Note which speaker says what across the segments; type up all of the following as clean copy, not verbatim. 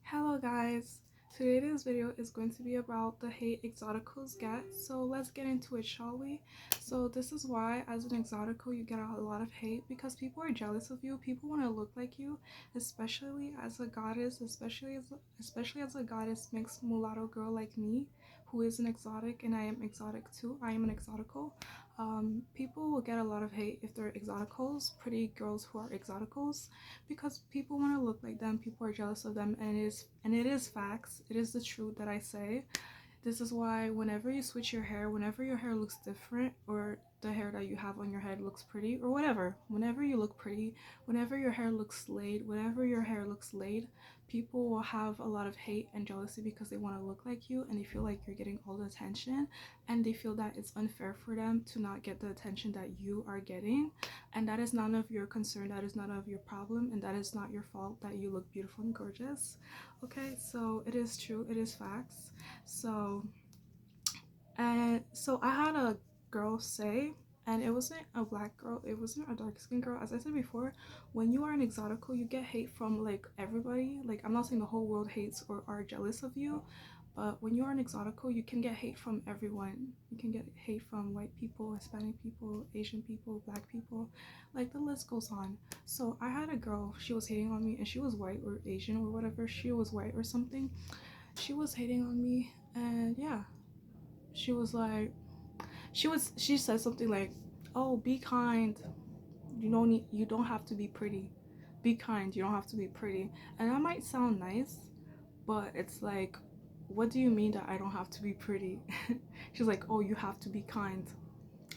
Speaker 1: Hello guys, today's video is going to be about the hate exoticals get, so let's get into it, shall we? So this is why as an exotical you get a lot of hate, because people are jealous of you, people want to look like you, especially as a goddess, especially as a goddess mixed mulatto girl like me, who is an exotic, and I am exotic too. I am an exotical. People will get a lot of hate if they're exoticals, pretty girls who are exoticals, because people want to look like them, people are jealous of them, and it is facts, it is the truth that I say. This is why whenever you switch your hair, whenever your hair looks different, or the hair that you have on your head looks pretty, or whatever, whenever you look pretty, whenever your hair looks slayed, whenever your hair looks laid, people will have a lot of hate and jealousy because they want to look like you and they feel like you're getting all the attention, and they feel that it's unfair for them to not get the attention that you are getting. And that is none of your concern, that is none of your problem, and that is not your fault that you look beautiful and gorgeous. Okay, so it is true, it is facts. So I had a girl say, and it wasn't a black girl, it wasn't a dark skinned girl. As I said before, when you are an exotical, you get hate from like everybody. Like, I'm not saying the whole world hates or are jealous of you, but when you are an exotical, you can get hate from everyone. You can get hate from white people, Hispanic people, Asian people, black people, like the list goes on. So I had a girl, she was hating on me, and she was white or Asian or whatever, she was white or something. She was hating on me, and yeah, she was like, she said something like, "Oh, be kind. You don't have to be pretty. Be kind. You don't have to be pretty." And that might sound nice, but it's like, what do you mean that I don't have to be pretty? She's like, "Oh, you have to be kind."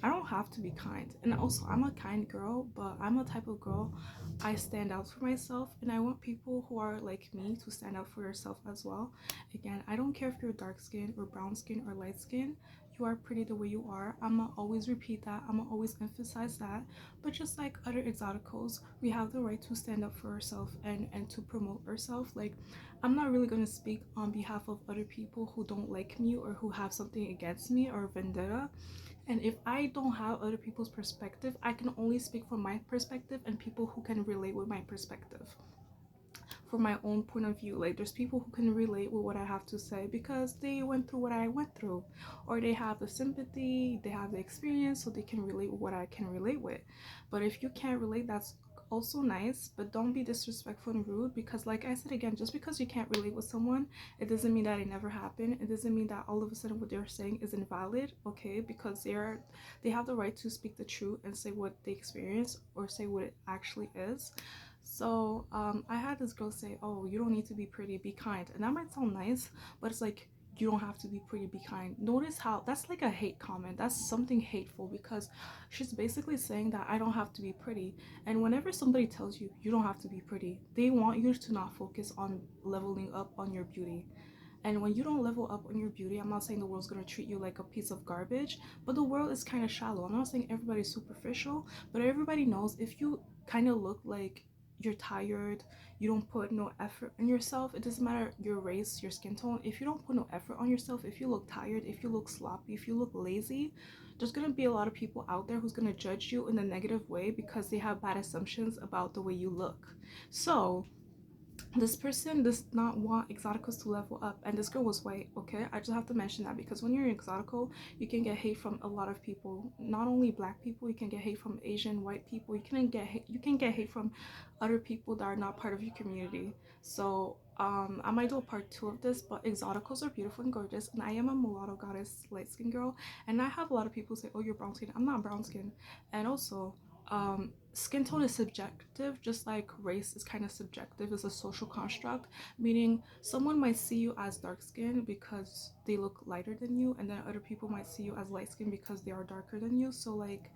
Speaker 1: I don't have to be kind. And also, I'm a kind girl, but I'm a type of girl, I stand out for myself, and I want people who are like me to stand out for yourself as well. Again, I don't care if you're dark skin or brown skin or light skin. You are pretty the way you are. I'ma always repeat that. I'ma always emphasize that. But just like other exoticals, we have the right to stand up for ourselves and to promote ourselves. Like, I'm not really gonna speak on behalf of other people who don't like me or who have something against me or vendetta. And if I don't have other people's perspective, I can only speak from my perspective and people who can relate with my perspective. From my own point of view, like, there's people who can relate with what I have to say because they went through what I went through, or they have the sympathy, they have the experience, so they can relate with what I can relate with. But if you can't relate, that's also nice, but don't be disrespectful and rude, because like I said again, just because you can't relate with someone, it doesn't mean that it never happened. It doesn't mean that all of a sudden what they're saying is invalid. Okay, because they have the right to speak the truth and say what they experience or say what it actually is. So I had this girl say, "Oh, you don't need to be pretty, be kind," and that might sound nice, but it's like, you don't have to be pretty, be kind. Notice how that's like a hate comment. That's something hateful, because she's basically saying that I don't have to be pretty. And whenever somebody tells you you don't have to be pretty, they want you to not focus on leveling up on your beauty. And when you don't level up on your beauty, I'm not saying the world's gonna treat you like a piece of garbage, but the world is kind of shallow. I'm not saying everybody's superficial, but everybody knows if you kind of look like you're tired, you don't put no effort in yourself, it doesn't matter your race, your skin tone, if you don't put no effort on yourself, if you look tired, if you look sloppy, if you look lazy, there's gonna be a lot of people out there who's gonna judge you in a negative way because they have bad assumptions about the way you look. So this person does not want exoticals to level up, and this girl was white. Okay, I just have to mention that, because when you're an exotical, you can get hate from a lot of people, not only black people. You can get hate from Asian, white people. You can get hate from other people that are not part of your community. So I might do a part 2 of this, but exoticals are beautiful and gorgeous, and I am a mulatto goddess, light skin girl, and I have a lot of people say, "Oh, you're brown skin." I'm not brown skin. And also, skin tone is subjective, just like race is kind of subjective. It's a social construct, meaning someone might see you as dark skin because they look lighter than you, and then other people might see you as light skin because they are darker than you. So like,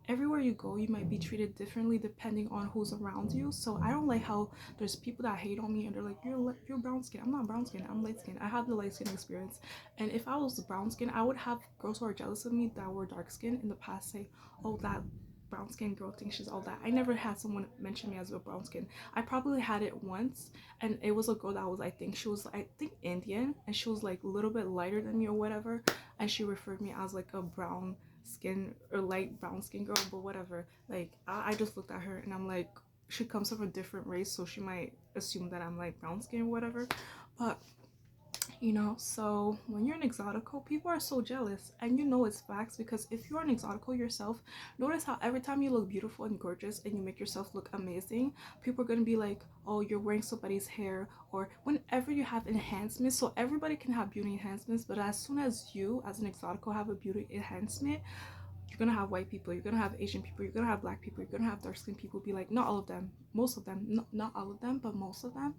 Speaker 1: everywhere you go, you might be treated differently depending on who's around you. So I don't like how there's people that hate on me and they're like, you're brown skin. I'm not brown skin, I'm light skin. I have the light skin experience. And if I was brown skin, I would have girls who are jealous of me that were dark skin in the past say, "Oh, that brown skin girl thinks she's all that." I never had someone mention me as a brown skin. I probably had it once, and it was a girl that was, I think Indian, and she was like a little bit lighter than me or whatever, and she referred me as like a brown skin or light brown skin girl. But whatever, like, I just looked at her and I'm like, she comes from a different race, so she might assume that I'm like brown skin or whatever. But so when you're an exotical, people are so jealous, and it's facts, because if you're an exotical yourself, notice how every time you look beautiful and gorgeous and you make yourself look amazing, people are gonna be like, oh, you're wearing somebody's hair, or whenever you have enhancements. So everybody can have beauty enhancements, but as soon as you as an exotical have a beauty enhancement, you're gonna have white people, you're gonna have Asian people, you're gonna have black people, you're gonna have dark skinned people be like, not all of them, most of them, not all of them, but most of them.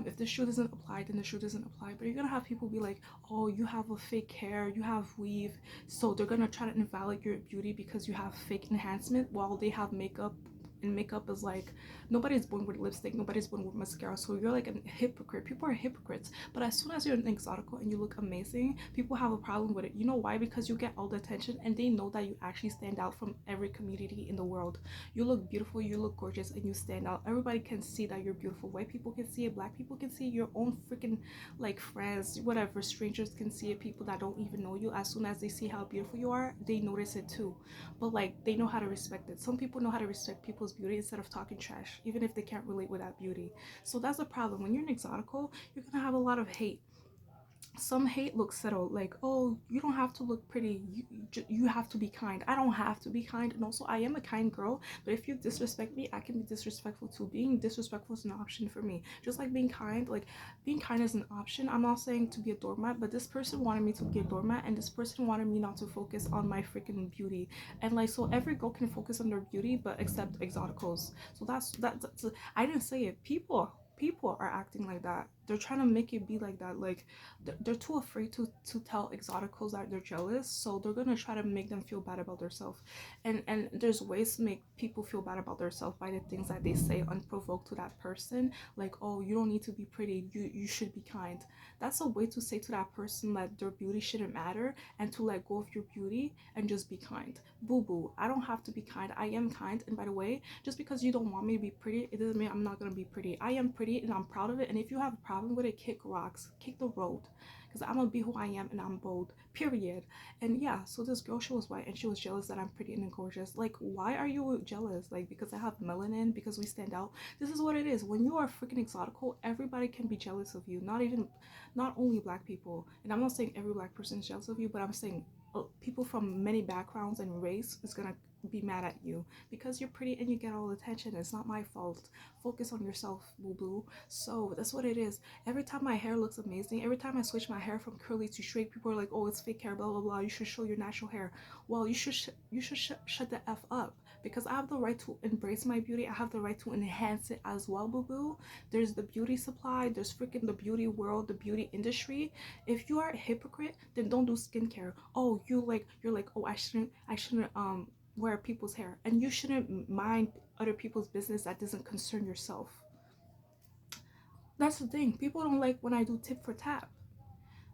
Speaker 1: If the shoe doesn't apply, then the shoe doesn't apply. But you're gonna have people be like, oh, you have a fake hair, you have weave, so they're gonna try to invalidate your beauty because you have fake enhancement while they have makeup. And makeup is like, nobody's born with lipstick, nobody's born with mascara, so you're like a hypocrite. People are hypocrites. But as soon as you're an exotical and you look amazing, people have a problem with it. You know why? Because you get all the attention, and they know that you actually stand out from every community in the world. You look beautiful, you look gorgeous, and you stand out. Everybody can see that you're beautiful. White people can see it, black people can see it, your own freaking like friends, whatever, strangers can see it, people that don't even know you. As soon as they see how beautiful you are, they notice it too. But like, they know how to respect it. Some people know how to respect people's beauty instead of talking trash, even if they can't relate with that beauty. So that's the problem. When you're an exotical, you're gonna have a lot of hate. Some hate looks settled, like, oh, you don't have to look pretty, you have to be kind. I don't have to be kind, and also I am a kind girl, but if you disrespect me, I can be disrespectful too. Being disrespectful is an option for me, just like being kind. Like, being kind is an option. I'm not saying to be a doormat, but this person wanted me to be a doormat, and this person wanted me not to focus on my freaking beauty. And like, so every girl can focus on their beauty, but except exoticals. So that's I didn't say it. People are acting like that. They're trying to make it be like that. Like, they're too afraid to tell exoticals that they're jealous, so they're gonna try to make them feel bad about themselves. And there's ways to make people feel bad about themselves by the things that they say unprovoked to that person, like, oh, you don't need to be pretty, you should be kind. That's a way to say to that person that their beauty shouldn't matter, and to let go of your beauty and just be kind. Boo boo, I don't have to be kind, I am kind. And by the way, just because you don't want me to be pretty, it doesn't mean I'm not gonna be pretty. I am pretty and I'm proud of it, and if you have a problem with it, kick rocks, kick the road, because I'm gonna be who I am and I'm bold, period. And yeah, so this girl, she was white and she was jealous that I'm pretty and gorgeous. Like, why are you jealous? Like, because I have melanin, because we stand out? This is what it is. When you are freaking exotical, everybody can be jealous of you, not only black people. And I'm not saying every black person is jealous of you, but I'm saying people from many backgrounds and race is gonna be mad at you because you're pretty and you get all the attention. It's not my fault. Focus on yourself, boo boo. So that's what it is. Every time my hair looks amazing, every time I switch my hair from curly to straight, people are like, oh, it's fake hair, blah blah blah, you should show your natural hair. Well, you should shut the f up, because I have the right to embrace my beauty. I have the right to enhance it as well, boo boo. There's the beauty supply, there's freaking the beauty world, the beauty industry. If you are a hypocrite, then don't do skincare. Oh, you're like, oh, I shouldn't wear people's hair, and you shouldn't mind other people's business that doesn't concern yourself. That's the thing. People don't like when I do tip for tap.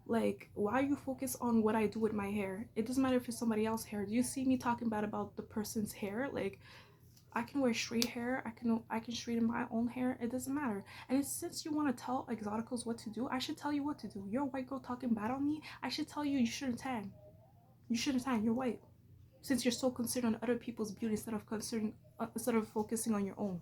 Speaker 1: Like, why you focus on what I do with my hair? It doesn't matter if it's somebody else's hair. Do you see me talking bad about the person's hair? Like, I can wear straight hair. I can straighten my own hair. It doesn't matter. And it's, since you want to tell exoticals what to do, I should tell you what to do. You're a white girl talking bad on me. I should tell you shouldn't tan. You shouldn't tan. You're white. Since you're so concerned on other people's beauty instead of focusing on your own.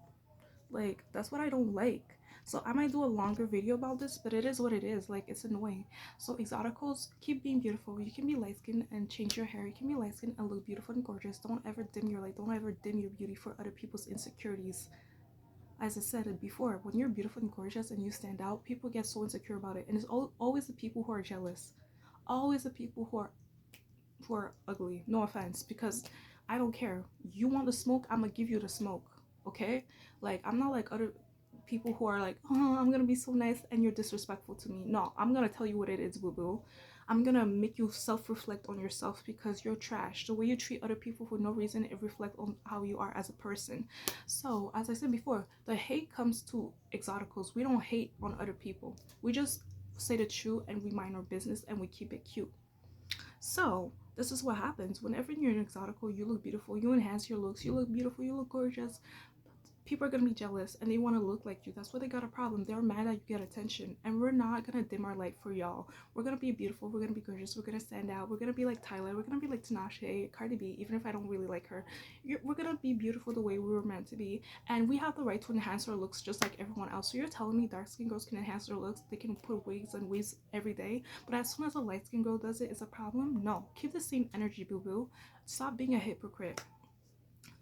Speaker 1: Like, that's what I don't like. So I might do a longer video about this, but it is what it is. Like, it's annoying. So exoticals, keep being beautiful. You can be light skinned and change your hair. You can be light skinned and look beautiful and gorgeous. Don't ever dim your light. Don't ever dim your beauty for other people's insecurities. As I said it before, when you're beautiful and gorgeous and you stand out, people get so insecure about it. And it's always the people who are jealous. Always the people who are ugly. No offense, because I don't care. You want the smoke, I'm gonna give you the smoke. Okay? Like, I'm not like other people who are like, oh, I'm gonna be so nice and you're disrespectful to me. No, I'm gonna tell you what it is, boo boo. I'm gonna make you self-reflect on yourself, because you're trash. The way you treat other people for no reason, it reflects on how you are as a person. So as I said before, the hate comes to exoticals. We don't hate on other people. We just say the truth and we mind our business and we keep it cute. So this is what happens whenever you're an exotical. You look beautiful, you enhance your looks, you look beautiful, you look gorgeous. people are gonna be jealous and they want to look like you. That's why they got a problem. They're mad that you get attention, and we're not gonna dim our light for y'all. We're gonna be beautiful. We're gonna be gorgeous. We're gonna stand out. We're gonna be like Tyler. We're gonna be like Tinashe, Cardi B. Even if I don't really like her, we're gonna be beautiful the way we were meant to be, and we have the right to enhance our looks just like everyone else. So you're telling me dark skinned girls can enhance their looks? They can put wigs and weaves every day, but as soon as a light skinned girl does it, it's a problem? No. Keep the same energy, boo boo. Stop being a hypocrite.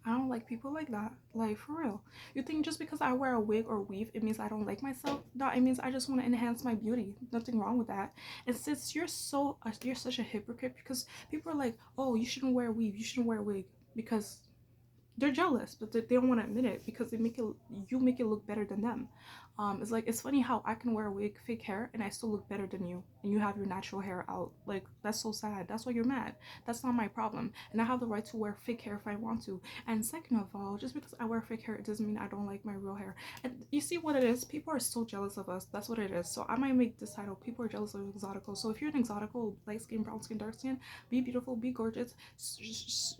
Speaker 1: I don't like people like that. Like, for real. You think just because I wear a wig or weave, it means I don't like myself? No, it means I just want to enhance my beauty. Nothing wrong with that. And since you're such a hypocrite, because people are like, oh, you shouldn't wear a weave, you shouldn't wear a wig, because they're jealous, but they don't want to admit it because they make it you make it look better than them. It's like, it's funny how I can wear a wig, fake hair, and I still look better than you, and you have your natural hair out. Like, that's so sad. That's why you're mad. That's not my problem, and I have the right to wear fake hair if I want to. And second of all, just because I wear fake hair, it doesn't mean I don't like my real hair. And you see what it is? People are so jealous of us. That's what it is. So I might make this title: People are jealous of exotical. So if you're an exotical, light skin, brown skin, dark skin, be beautiful, be gorgeous,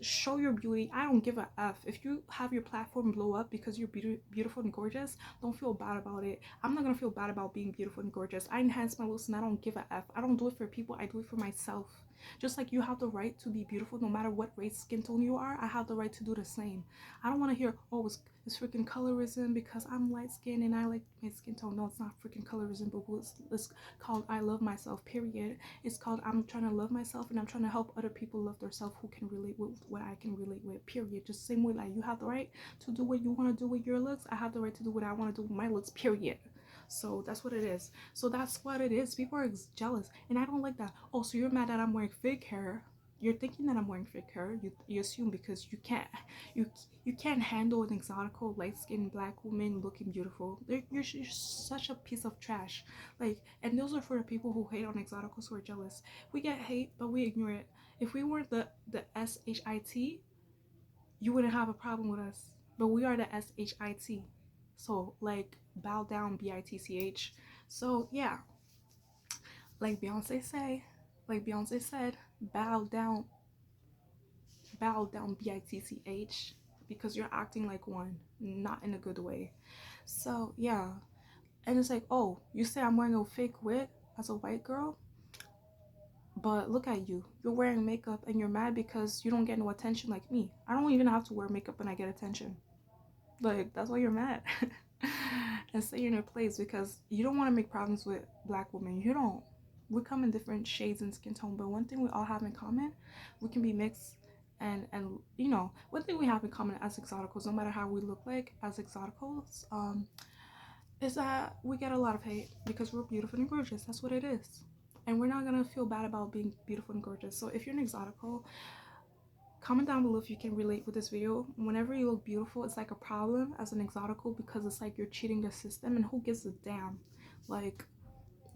Speaker 1: show your beauty. I don't give a f if you have your platform blow up because you're beautiful and gorgeous. Don't feel bad about it. I'm not gonna feel bad about being beautiful and gorgeous. I enhance my looks and I don't give a f. I don't do it for people, I do it for myself. Just like you have the right to be beautiful no matter what race, skin tone you are, I have the right to do the same. I don't want to hear, oh, it's freaking colorism because I'm light skinned and I like my skin tone. No, it's not freaking colorism, but it's called I love myself, period. It's called I'm trying to love myself and I'm trying to help other people love themselves who can relate with what I can relate with, period. Just same way, like, you have the right to do what you want to do with your looks, I have the right to do what I want to do with my looks, period. So that's what it is. So that's what it is. People are jealous, and I don't like that. Oh, so you're mad that I'm wearing fake hair? You're thinking that I'm wearing fake hair. You assume because you you can't handle an exotical light skinned black woman looking beautiful. You're such a piece of trash. Like, and those are for the people who hate on exoticals who are jealous. We get hate, but we ignore it. If we were the shit, you wouldn't have a problem with us. But we are the shit. So, like, bow down, bitch. So yeah, like Beyonce say, like Beyonce said, bow down, bitch, because you're acting like one, not in a good way. So yeah, and it's like, oh, you say I'm wearing a fake wig as a white girl, but look at you, you're wearing makeup and you're mad because you don't get no attention like me. I don't even have to wear makeup and I get attention. Like, that's why you're mad. And stay in your place because you don't want to make problems with black women. You don't. We come in different shades and skin tone, but one thing we all have in common, we can be mixed. And one thing we have in common as exoticals, no matter how we look like as exoticals, is that we get a lot of hate because we're beautiful and gorgeous. That's what it is. And we're not gonna feel bad about being beautiful and gorgeous. So if you're an exotical, comment down below if you can relate with this video. Whenever you look beautiful, it's like a problem as an exotical because it's like you're cheating the system, and who gives a damn? Like,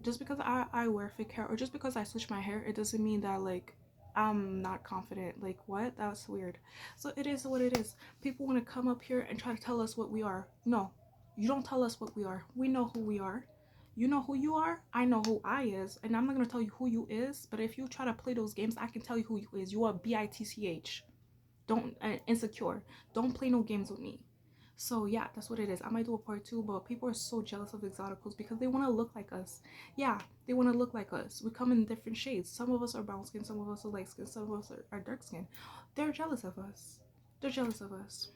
Speaker 1: just because I wear fake hair or just because I switch my hair, it doesn't mean that, like, I'm not confident. Like, what? That's weird. So it is what it is. People want to come up here and try to tell us what we are. No, you don't tell us what we are. We know who we are. You know who you are, I know who I is, and I'm not gonna tell you who you is, but if you try to play those games, I can tell you who you is. You are bitch. Don't insecure. Don't play no games with me. So yeah, that's what it is. I might do a part two, but people are so jealous of exoticals because they want to look like us. Yeah, they want to look like us. We come in different shades. Some of us are brown skin, some of us are light skin, some of us are dark skin. They're jealous of us. They're jealous of us.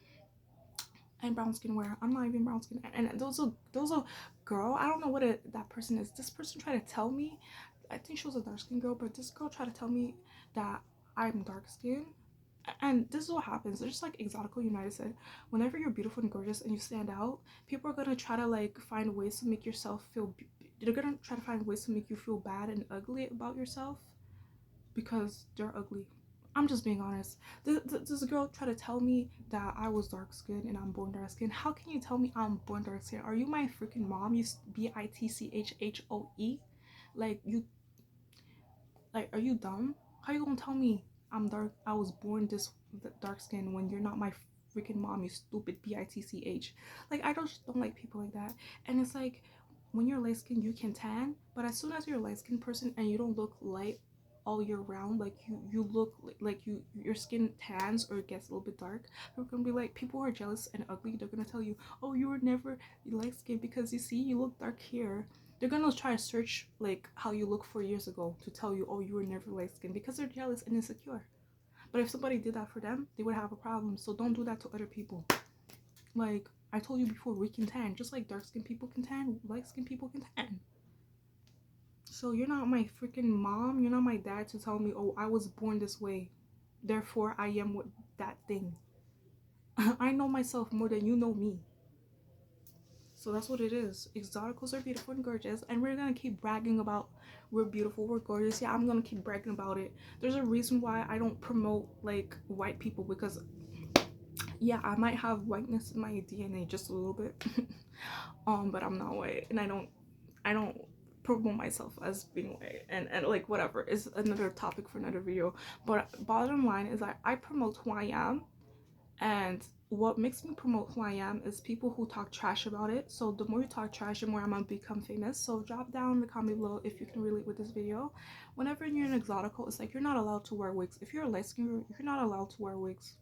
Speaker 1: And brown skin where I'm not even brown skin. And those are girl. I don't know what that person is. This person tried to tell me. I think she was a dark skin girl, but this girl tried to tell me that I'm dark skin. And this is what happens. They're just like exotical United said. Whenever you're beautiful and gorgeous and you stand out, people are gonna try to like find ways to make yourself feel. They're gonna try to find ways to make you feel bad and ugly about yourself because they're ugly. I'm just being honest. This girl tried to tell me that I was dark skinned and I'm born dark skinned. How can you tell me I'm born dark skinned? Are you my freaking mom? You bitchoe? Like, you, like, are you dumb? How you gonna tell me I'm dark? I was born this dark skin when you're not my freaking mom. You stupid bitch. Like, I don't like people like that. And it's like, when you're light skinned, you can tan, but as soon as you're a light skinned person and you don't look light all year round, like you look like your skin tans or gets a little bit dark, they're gonna be like, people who are jealous and ugly, they're gonna tell you, oh, you were never light skin because you see you look dark here. They're gonna try to search like how you look 4 years ago to tell you, oh, you were never light skin, because they're jealous and insecure. But if somebody did that for them, they would have a problem. So don't do that to other people. Like I told you before, we can tan. Just like dark skinned people can tan, light skinned people can tan. So you're not my freaking mom. You're not my dad to tell me, oh, I was born this way. Therefore, I am what that thing. I know myself more than you know me. So that's what it is. Exoticals are beautiful and gorgeous, and we're gonna keep bragging about we're beautiful, we're gorgeous. Yeah, I'm gonna keep bragging about it. There's a reason why I don't promote like white people, because yeah, I might have whiteness in my DNA just a little bit. But I'm not white, and I don't promote myself as being white, and like whatever is another topic for another video. But bottom line is that I promote who I am, and what makes me promote who I am is people who talk trash about it. So the more you talk trash, the more I'm gonna become famous. So drop down in the comment below if you can relate with this video. Whenever you're an exotical, it's like you're not allowed to wear wigs. If you're a light skin, you're not allowed to wear wigs,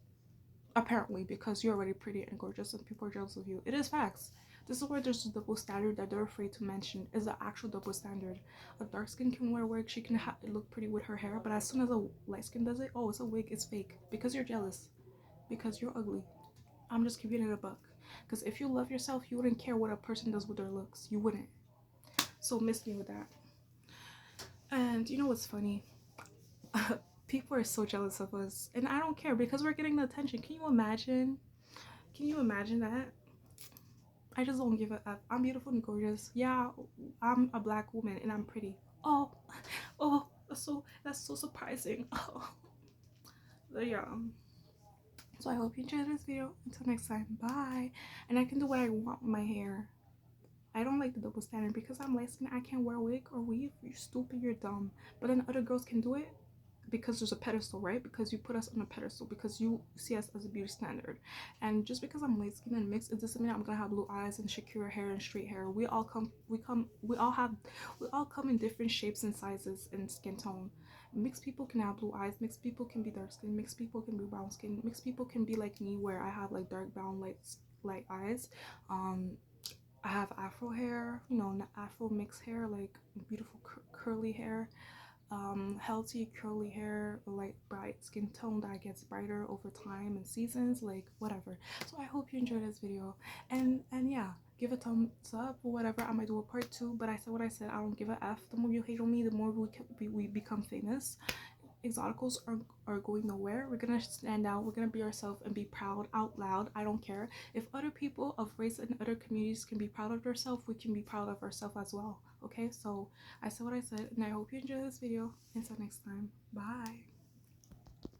Speaker 1: apparently, because you're already pretty and gorgeous and people are jealous of you. It is facts. This is where there's a double standard that they're afraid to mention, is the actual double standard. A dark skin can wear wig, she can look pretty with her hair, but as soon as a light skin does it, oh, it's a wig, it's fake, because you're jealous, because you're ugly. I'm just keeping it a buck. Because if you love yourself, you wouldn't care what a person does with their looks. You wouldn't. So miss me with that. And you know what's funny? People are so jealous of us, and I don't care because we're getting the attention. Can you imagine? Can you imagine that? I just don't give a F. I'm beautiful and gorgeous. Yeah, I'm a black woman and I'm pretty. Oh, oh, that's so surprising. Oh, but yeah. So I hope you enjoyed this video. Until next time, bye. And I can do what I want with my hair. I don't like the double standard because I'm light skinned. I can't wear a wig or weave. You're stupid. You're dumb. But then other girls can do it because there's a pedestal, right? Because you put us on a pedestal, because you see us as a beauty standard. And just because I'm light skinned and mixed, it doesn't mean I'm gonna have blue eyes and secure hair and straight hair. We all come in different shapes and sizes and skin tone. Mixed people can have blue eyes, mixed people can be dark skin, mixed people can be brown skin, mixed people can be like me where I have like dark brown light eyes. I have afro hair, you know, afro mixed hair, like beautiful curly hair, healthy curly hair, like bright skin tone that gets brighter over time and seasons, like whatever. So I hope you enjoyed this video, and yeah, give a thumbs up or whatever. I might do a part 2, but I said what I said. I don't give a F. The more you hate on me, the more we become famous. Exoticals are going nowhere. We're gonna stand out, we're gonna be ourselves and be proud out loud. I don't care if other people of race and other communities can be proud of themselves, we can be proud of ourselves as well. Okay, so I said what I said, and I hope you enjoy this video. Until next time, bye.